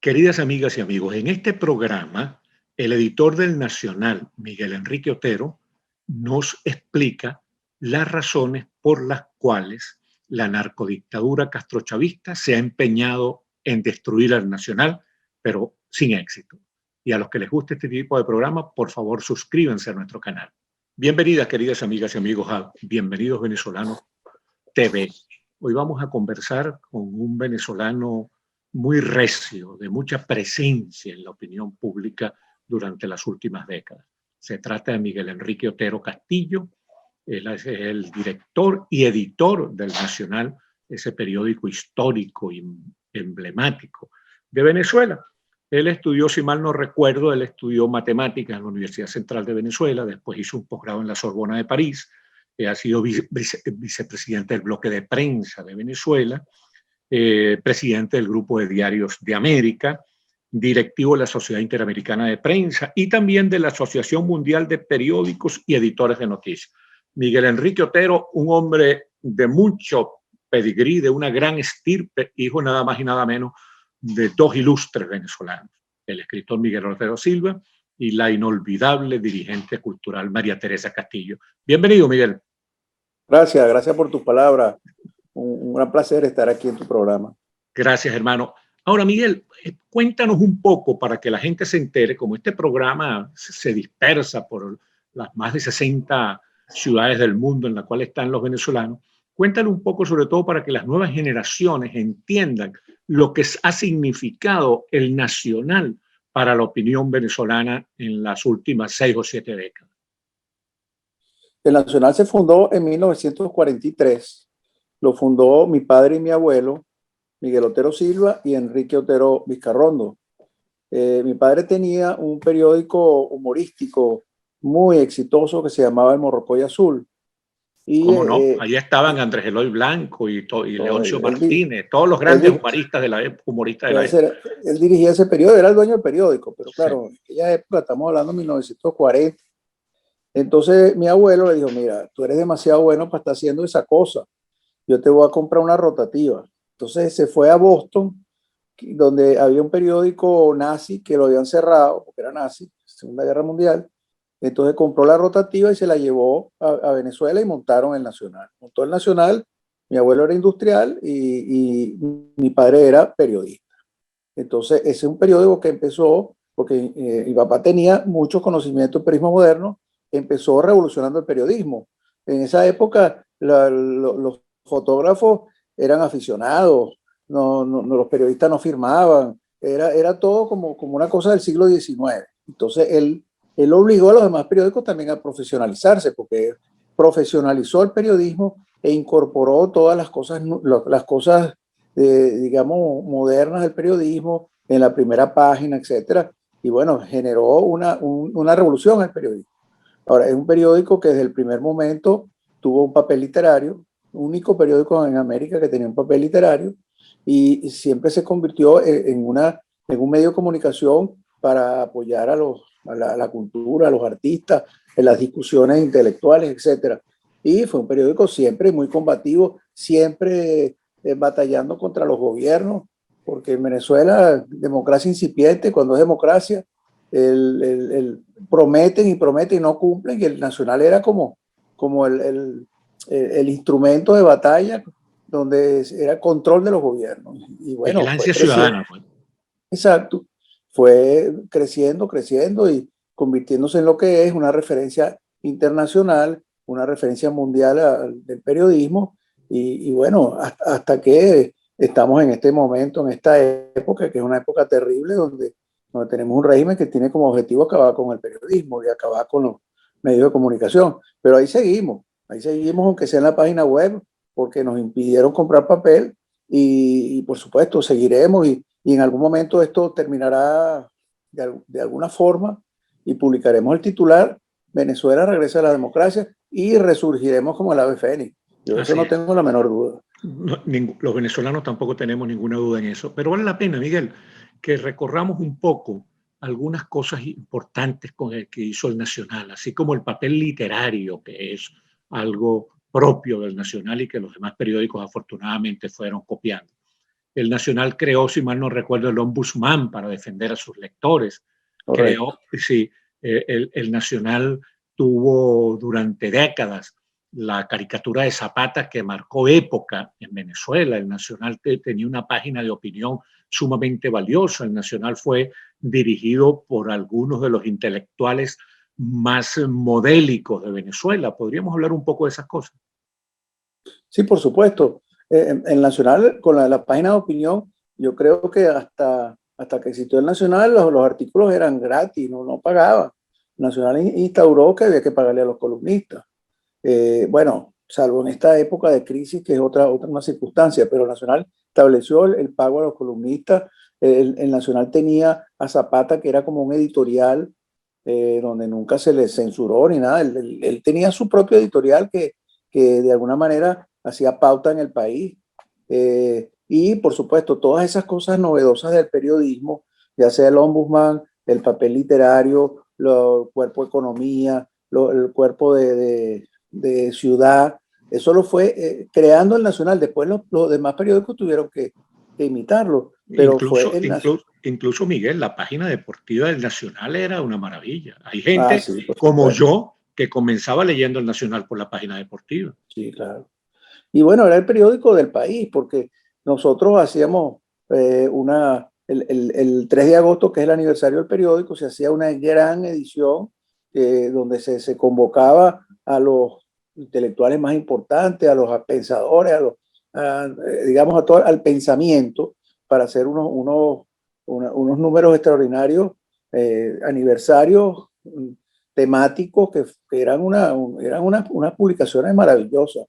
Queridas amigas y amigos, en este programa, el editor del Nacional, Miguel Enrique Otero, nos explica las razones por las cuales la narcodictadura castrochavista se ha empeñado en destruir al Nacional, pero sin éxito. Y a los que les guste este tipo de programa, por favor, suscríbanse a nuestro canal. Bienvenidas, queridas amigas y amigos, a Bienvenidos Venezolanos TV. Hoy vamos a conversar con un venezolano muy recio, de mucha presencia en la opinión pública durante las últimas décadas. Se trata de Miguel Enrique Otero Castillo. Él es el director y editor del Nacional, ese periódico histórico y emblemático de Venezuela. Él estudió, si mal no recuerdo, él estudió matemáticas en la Universidad Central de Venezuela, después hizo un posgrado en la Sorbona de París, ha sido vicepresidente del bloque de prensa de Venezuela, presidente del Grupo de Diarios de América, directivo de la Sociedad Interamericana de Prensa y también de la Asociación Mundial de Periódicos y Editores de Noticias. Miguel Enrique Otero, un hombre de mucho pedigrí, de una gran estirpe, hijo nada más y nada menos de dos ilustres venezolanos, el escritor Miguel Otero Silva y la inolvidable dirigente cultural María Teresa Castillo. Bienvenido, Miguel. Gracias por tus palabras. Un gran placer estar aquí en tu programa. Gracias, hermano. Ahora, Miguel, cuéntanos un poco para que la gente se entere, como este programa se dispersa por las más de 60 ciudades del mundo en las cuales están los venezolanos, cuéntanos un poco sobre todo para que las nuevas generaciones entiendan lo que ha significado el Nacional para la opinión venezolana en las últimas 6 o 7 décadas. El Nacional se fundó en 1943. Lo fundó mi padre y mi abuelo, Miguel Otero Silva y Enrique Otero Vizcarrondo. Mi padre tenía un periódico humorístico muy exitoso que se llamaba El Morrocoy Azul. Y, ¿cómo no? Allí estaban Andrés Eloy Blanco y Leoncio Martínez, todos los grandes humoristas de la época. Él dirigía ese periódico, era el dueño del periódico, pero claro, en aquella época, estamos hablando de 1940. Entonces mi abuelo le dijo, mira, tú eres demasiado bueno para estar haciendo esa cosa. Yo te voy a comprar una rotativa. Entonces se fue a Boston, donde había un periódico nazi que lo habían cerrado, porque era nazi, Segunda Guerra Mundial. Entonces compró la rotativa y se la llevó a Venezuela y montaron el Nacional. Montó el Nacional, mi abuelo era industrial y mi padre era periodista. Entonces ese es un periódico que empezó, porque mi papá tenía muchos conocimientos de periodismo moderno, empezó revolucionando el periodismo. En esa época los fotógrafos eran aficionados, los periodistas no firmaban, era todo como una cosa del siglo XIX. Entonces él obligó a los demás periódicos también a profesionalizarse, porque profesionalizó el periodismo e incorporó todas las cosas digamos, modernas del periodismo en la primera página, etcétera. Y bueno, generó una revolución en el periodismo. Ahora, es un periódico que desde el primer momento tuvo un papel literario, único periódico en América que tenía un papel literario, y siempre se convirtió en un medio de comunicación para apoyar a la cultura, a los artistas, en las discusiones intelectuales, etc. Y fue un periódico siempre muy combativo, siempre batallando contra los gobiernos, porque en Venezuela, democracia incipiente, cuando es democracia, prometen y no cumplen, y el Nacional era como el instrumento de batalla donde era control de los gobiernos. Y bueno, vigilancia ciudadana. Pues. Exacto. Fue creciendo y convirtiéndose en lo que es una referencia internacional, una referencia mundial del periodismo. Y bueno, hasta que estamos en este momento, en esta época, que es una época terrible, donde tenemos un régimen que tiene como objetivo acabar con el periodismo y acabar con los medios de comunicación. Pero ahí seguimos, aunque sea en la página web, porque nos impidieron comprar papel y por supuesto seguiremos y en algún momento esto terminará de alguna forma y publicaremos el titular: Venezuela regresa a la democracia y resurgiremos como el ave fénix. Yo de eso no tengo la menor duda. No, los venezolanos tampoco tenemos ninguna duda en eso, pero vale la pena, Miguel, que recorramos un poco algunas cosas importantes con el que hizo el Nacional, así como el papel literario, que es algo propio del Nacional y que los demás periódicos afortunadamente fueron copiando. el Nacional creó, si mal no recuerdo, el ombudsman para defender a sus lectores. Correcto. Creó, sí, el Nacional tuvo durante décadas la caricatura de Zapata que marcó época en Venezuela. El Nacional tenía una página de opinión sumamente valiosa. El Nacional fue dirigido por algunos de los intelectuales más modélicos de Venezuela. ¿Podríamos hablar un poco de esas cosas? Sí, por supuesto. En Nacional, con la página de opinión, yo creo que hasta que existió el Nacional, los artículos eran gratis, no pagaba. Nacional instauró que había que pagarle a los columnistas. Bueno, salvo en esta época de crisis, que es otra una circunstancia, pero Nacional estableció el pago a los columnistas. El Nacional tenía a Zapata, que era como un editorial donde nunca se le censuró ni nada. Él tenía su propio editorial que de alguna manera hacía pauta en el país. Y por supuesto, todas esas cosas novedosas del periodismo, ya sea el ombudsman, el papel literario, el cuerpo de economía, el cuerpo de ciudad, eso lo fue creando el Nacional. Después los demás periódicos tuvieron que imitarlo, pero fue el Nacional. Incluso, Miguel, la página deportiva del Nacional era una maravilla. Hay Ah, gente sí, por como supuesto. yo que comenzaba leyendo el Nacional por la página deportiva. Sí, claro. Y bueno, era el periódico del país, porque nosotros hacíamos el 3 de agosto, que es el aniversario del periódico, se hacía una gran edición donde se convocaba a los intelectuales más importantes, a los pensadores, digamos, al pensamiento, para hacer unos números extraordinarios, aniversarios temáticos que eran unas publicaciones maravillosas.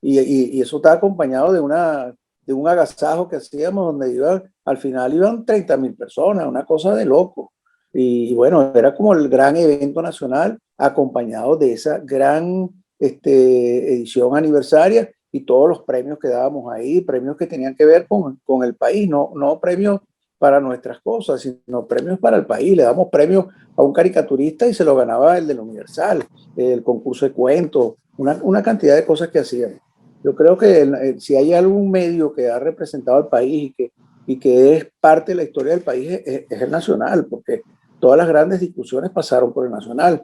Y eso está acompañado de un agasajo que hacíamos donde al final iban 30.000 personas, una cosa de loco. Y bueno, era como el gran evento nacional acompañado de esa gran edición aniversaria y todos los premios que dábamos ahí, premios que tenían que ver con el país, no premios para nuestras cosas, sino premios para el país. Le damos premios a un caricaturista y se lo ganaba el del Universal, el concurso de cuentos, una cantidad de cosas que hacíamos. Yo creo que si hay algún medio que ha representado al país y que es parte de la historia del país es el Nacional, porque todas las grandes discusiones pasaron por el Nacional.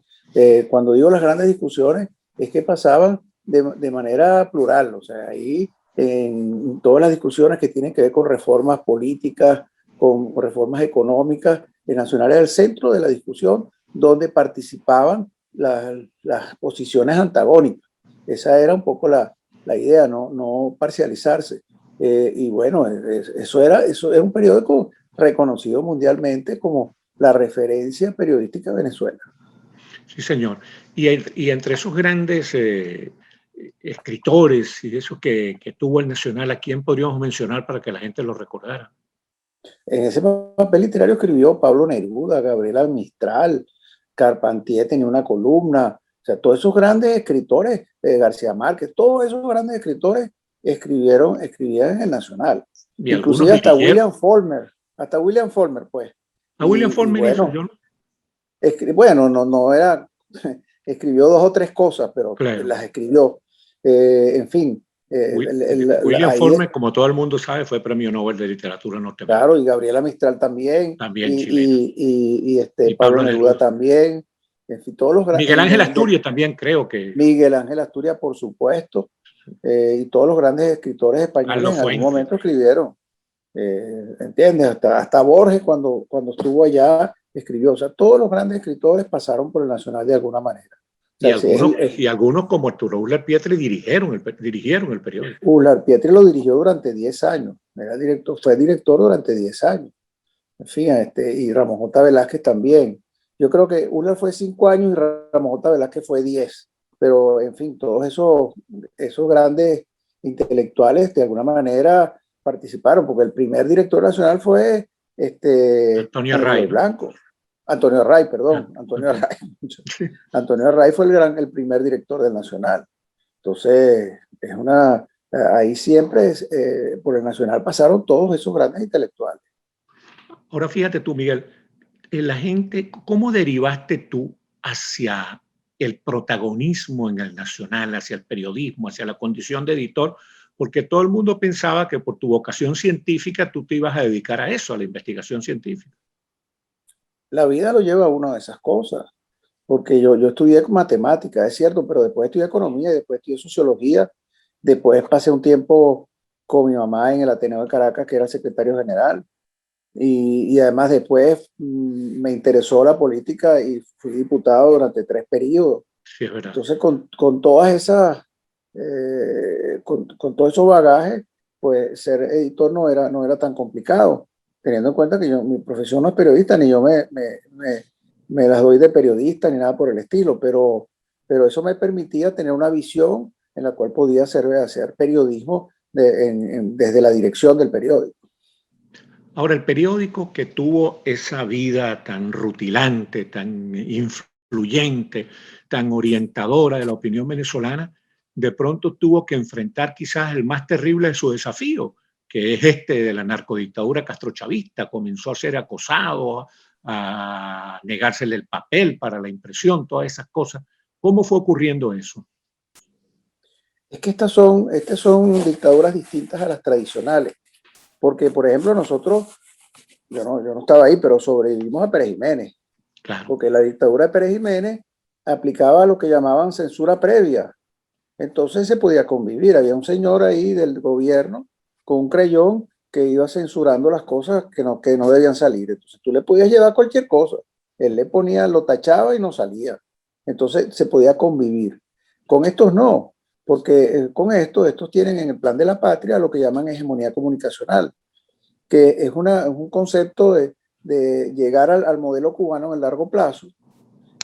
Cuando digo las grandes discusiones, es que pasaban de manera plural, o sea, ahí en todas las discusiones que tienen que ver con reformas políticas, con reformas económicas, el Nacional era el centro de la discusión donde participaban las posiciones antagónicas. Esa era un poco la idea, no parcializarse. Y bueno, eso es un periódico reconocido mundialmente como la referencia periodística de Venezuela. Sí, señor. Y entre esos grandes escritores y esos que tuvo el Nacional, ¿a quién podríamos mencionar para que la gente lo recordara? En ese papel literario escribió Pablo Neruda, Gabriela Mistral, Carpentier tenía una columna, o sea, todos esos grandes escritores, García Márquez, todos esos grandes escritores escribían en el Nacional. Y algunos Inclusive dirigieron. hasta William Faulkner, pues. A William Y Faulkner hizo bueno, yo. bueno, no era, escribió dos o tres cosas, pero Claro. las escribió. En fin, William ahí Faulkner, como todo el mundo sabe, fue premio Nobel de Literatura claro, norteamericano. y Gabriela Mistral también, También chilena. y Y Pablo Pablo Neruda Neruda. también, en fin, todos los Miguel Ángel Asturias también creo que. Miguel Ángel Asturias, por supuesto, y todos los grandes escritores españoles Carlos en algún Fuentes. momento escribieron, ¿entiendes? Hasta Borges cuando estuvo allá escribió, o sea, todos los grandes escritores pasaron por el Nacional de alguna manera. O sea, Y algunos como Arturo Uslar Pietri dirigieron el periódico. Uslar Pietri lo dirigió durante 10 años, fue director durante 10 años. En fin, y Ramón J. Velázquez también. Yo creo que Uslar fue 5 años y Ramón J. Velázquez fue 10. Pero, en fin, todos esos grandes intelectuales de alguna manera participaron, porque el primer director nacional fue Antonio Aníbal Array, ¿no? Blanco. Antonio Array, perdón. Antonio Array. Antonio Array fue el primer director del Nacional. Entonces, ahí siempre, por el Nacional pasaron todos esos grandes intelectuales. Ahora fíjate tú, Miguel, la gente, ¿cómo derivaste tú hacia el protagonismo en el Nacional, hacia el periodismo, hacia la condición de editor, porque todo el mundo pensaba que por tu vocación científica tú te ibas a dedicar a eso, a la investigación científica. La vida lo lleva a una de esas cosas, porque yo estudié matemáticas, es cierto, pero después estudié economía, después estudié sociología, después pasé un tiempo con mi mamá en el Ateneo de Caracas, que era secretario general, y además después me interesó la política y fui diputado durante 3 periodos. Sí, es verdad. Entonces, con todas esas, con todo esos bagajes, pues ser editor no era tan complicado, teniendo en cuenta que mi profesión no es periodista, ni yo me las doy de periodista, ni nada por el estilo, pero eso me permitía tener una visión en la cual podía hacer periodismo desde la dirección del periódico. Ahora, el periódico que tuvo esa vida tan rutilante, tan influyente, tan orientadora de la opinión venezolana, de pronto tuvo que enfrentar quizás el más terrible de su desafío, que es este de la narcodictadura castrochavista. Comenzó a ser acosado, a negársele el papel para la impresión, todas esas cosas. ¿Cómo fue ocurriendo eso? Es que estas son dictaduras distintas a las tradicionales, porque, por ejemplo, nosotros, yo no estaba ahí, pero sobrevivimos a Pérez Jiménez, Claro. porque la dictadura de Pérez Jiménez aplicaba lo que llamaban censura previa. Entonces se podía convivir. Había un señor ahí del gobierno con un creyón que iba censurando las cosas que no debían salir. Entonces tú le podías llevar cualquier cosa. Él le ponía, lo tachaba y no salía. Entonces se podía convivir. Con estos no, porque con estos tienen en el plan de la patria lo que llaman hegemonía comunicacional, que es un concepto de llegar al modelo cubano en el largo plazo.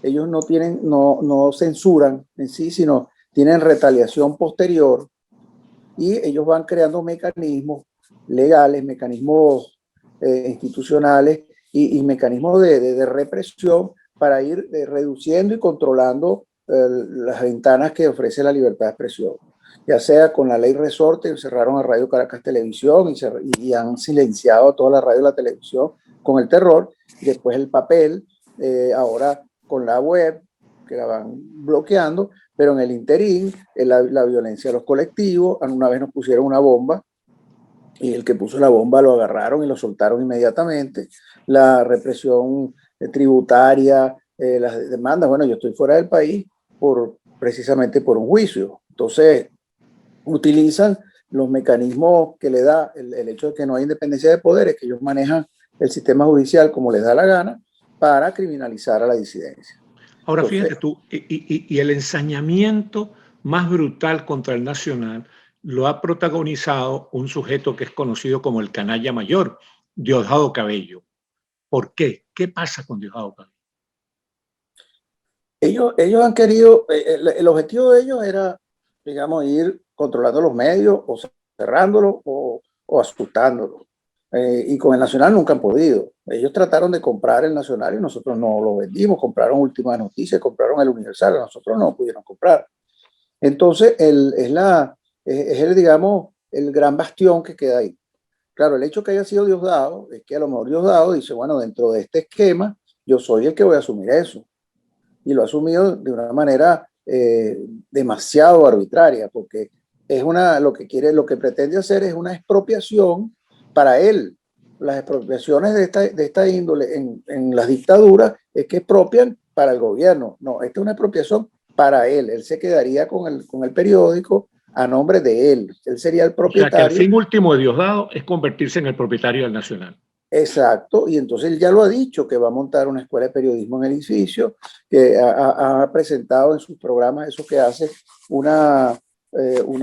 Ellos no censuran en sí, sino tienen retaliación posterior, y ellos van creando mecanismos legales, mecanismos institucionales y mecanismos de represión para ir reduciendo y controlando las ventanas que ofrece la libertad de expresión. Ya sea con la ley resorte, cerraron a Radio Caracas Televisión y han silenciado toda la radio y la televisión con el terror, y después el papel, ahora con la web, que la van bloqueando, pero en el interín, la violencia de los colectivos. Una vez nos pusieron una bomba y el que puso la bomba lo agarraron y lo soltaron inmediatamente. La represión tributaria, las demandas, bueno, yo estoy fuera del país precisamente por un juicio. Entonces, utilizan los mecanismos que le da el hecho de que no hay independencia de poderes, que ellos manejan el sistema judicial como les da la gana, para criminalizar a la disidencia. Ahora, Entonces, fíjate tú, y el ensañamiento más brutal contra el Nacional lo ha protagonizado un sujeto que es conocido como el canalla mayor, Diosdado Cabello. ¿Por qué? ¿Qué pasa con Diosdado Cabello? Ellos han querido, el objetivo de ellos era, digamos, ir controlando los medios o cerrándolos o asustándolos. Y con el Nacional nunca han podido. Ellos trataron de comprar el Nacional y nosotros no lo vendimos. Compraron Última Noticia, compraron el Universal, nosotros no pudieron comprar. Entonces, digamos, el gran bastión que queda ahí. Claro, el hecho que haya sido Diosdado es que a lo mejor Diosdado dice, bueno, dentro de este esquema, yo soy el que voy a asumir eso. Y lo ha asumido de una manera demasiado arbitraria, porque lo que pretende hacer es una expropiación para él. Las expropiaciones de esta índole en las dictaduras es que expropian para el gobierno. No, esta es una expropiación para él. Él se quedaría con el periódico a nombre de él. Él sería el propietario. O sea, que el fin último de Diosdado es convertirse en el propietario del Nacional. Exacto, y entonces él ya lo ha dicho, que va a montar una escuela de periodismo en el edificio, que ha presentado en sus programas eso que hace una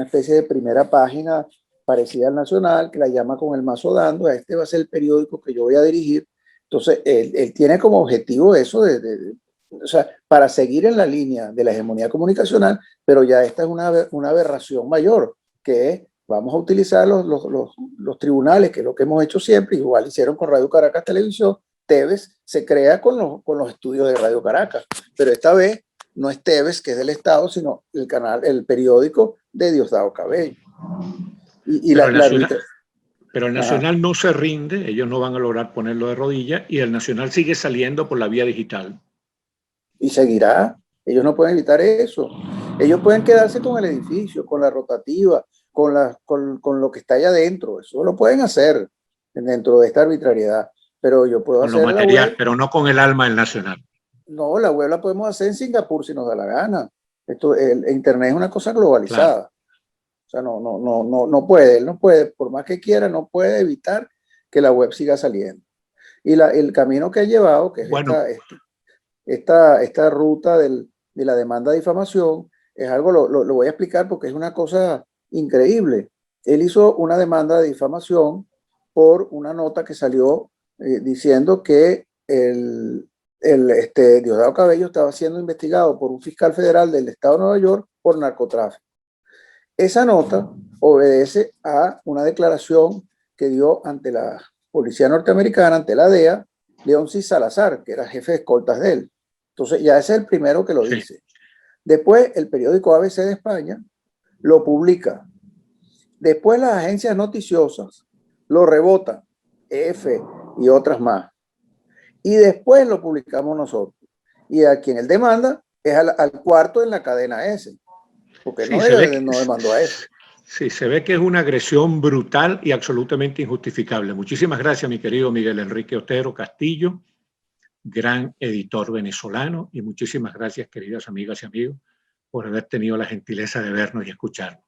especie de primera página parecida al Nacional, que la llama Con el Mazo Dando. Este va a ser el periódico que yo voy a dirigir. Entonces, él tiene como objetivo eso o sea, para seguir en la línea de la hegemonía comunicacional, pero ya esta es una aberración mayor, que es: vamos a utilizar los tribunales, que es lo que hemos hecho siempre. Igual hicieron con Radio Caracas Televisión. Tevez se crea con los estudios de Radio Caracas, pero esta vez no es Tevez, que es del Estado, sino el periódico de Diosdado Cabello. Pero el Nacional no se rinde, ellos no van a lograr ponerlo de rodillas, y el Nacional sigue saliendo por la vía digital. Y seguirá. Ellos no pueden evitar eso. Ellos pueden quedarse con el edificio, con la rotativa, con lo que está allá adentro. Eso lo pueden hacer dentro de esta arbitrariedad. Pero yo puedo con lo hacer la material, web. pero no con el alma del nacional. No, la web la podemos hacer en Singapur si nos da la gana. El Internet es una cosa globalizada. Claro. O sea, él no puede, por más que quiera, no puede evitar que la web siga saliendo. Y el camino que ha llevado, que es Bueno, esta ruta de la demanda de difamación, es algo, lo voy a explicar porque es una cosa increíble. Él hizo una demanda de difamación por una nota que salió diciendo que Diosdado Cabello estaba siendo investigado por un fiscal federal del estado de Nueva York por narcotráfico. Esa nota obedece a una declaración que dio ante la policía norteamericana, ante la DEA, Leoncis Salazar, que era jefe de escoltas de él. Entonces, ya ese es el primero que lo dice. Después, el periódico ABC de España lo publica. Después, las agencias noticiosas lo rebotan, EFE y otras más. Y después lo publicamos nosotros. Y a quien él demanda es al cuarto en la cadena S, porque sí, no demandó a S. Sí, se ve que es una agresión brutal y absolutamente injustificable. Muchísimas gracias, mi querido Miguel Enrique Otero Castillo, gran editor venezolano, y muchísimas gracias, queridas amigas y amigos, por haber tenido la gentileza de vernos y escucharnos.